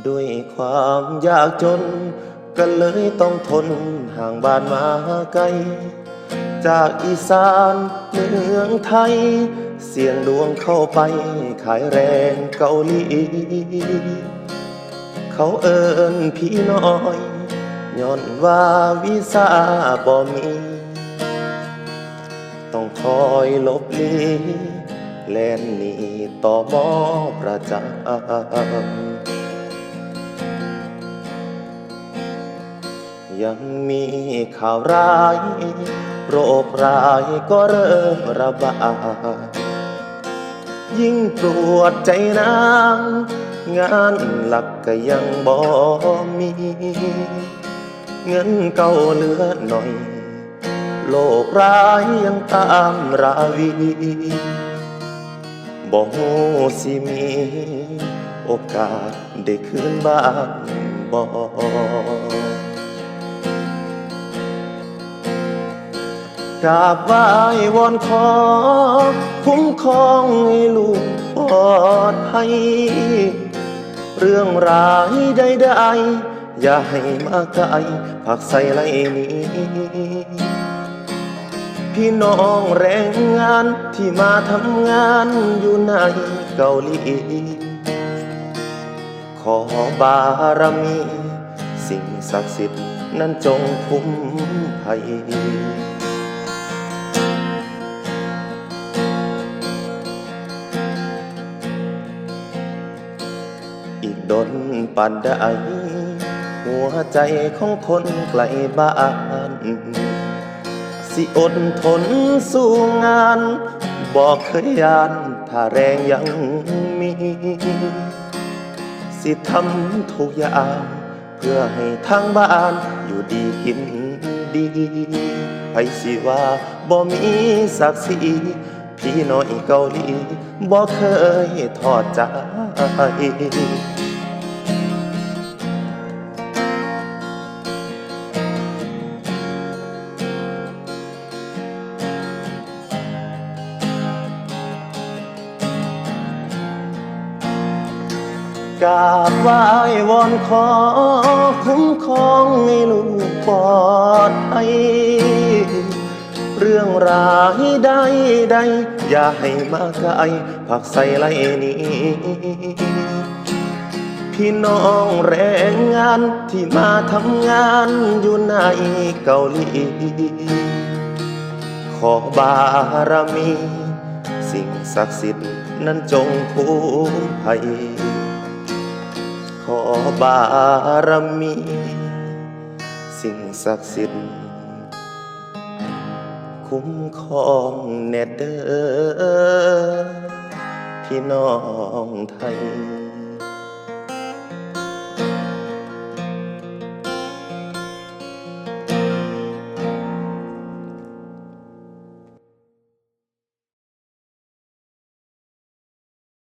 ด้วยความยากจนก็เลยต้องทนห่างบ้านมาไกลจากอีสานเมืองไทยเสี่ยงดวงเข้าไปขายแรงเกาหลีเขาเอิ้นพี่น้อยย้อนว่าวีซ่าบ่มีต้องคอยหลบหลีแล่นหนีต่อมอประจำยังมีข่าวร้ายโรคร้ายก็เริ่มระบาดยิ่งปวดใจนางงานหลักก็ยังบ่มี เงินเก่าเหลือหน่อยโลกร้ายยังตามราวีบ่ฮู้สิมีโอกาสได้คืนบ้านบ่กราบไหว้วอนขอคุ้มครองให้ลูกปลอดภัยเรื่องร้ายใดๆอย่าให้มาไกลผักใส่ไหลนี้พี่น้องแรงงานที่มาทำงานอยู่ในเกาหลีขอบารมีสิ่งศักดิ์สิทธิ์นั้นจงคุ้มภัยอีกดนปานใดหัวใจของคนไกลบ้านสิอดทนสู้งานบอกเคยยานถ้าแรงยังมีสิทำทุกอย่างเพื่อให้ทางบ้านอยู่ดีกินดีไปสิว่าบ่มีศักดิ์ศรีพี่น้อยเกาหลีบ่เคยทอดใจกราบไหว้วอนขอคุ้มครองให้ลูกปลอดภัยเรื่องร้ายใดๆอย่าให้มาไกลผักใส่ไหลนี้พี่น้องแรงงานที่มาทำงานอยู่ในเกาหลีขอบารมีสิ่งศักดิ์สิทธิ์นั้นจงคุ้มภัยขอบารมีสิ่งศักดิ์สิทธิ์คุ้มครองแน่เด้อพี่น้องไทย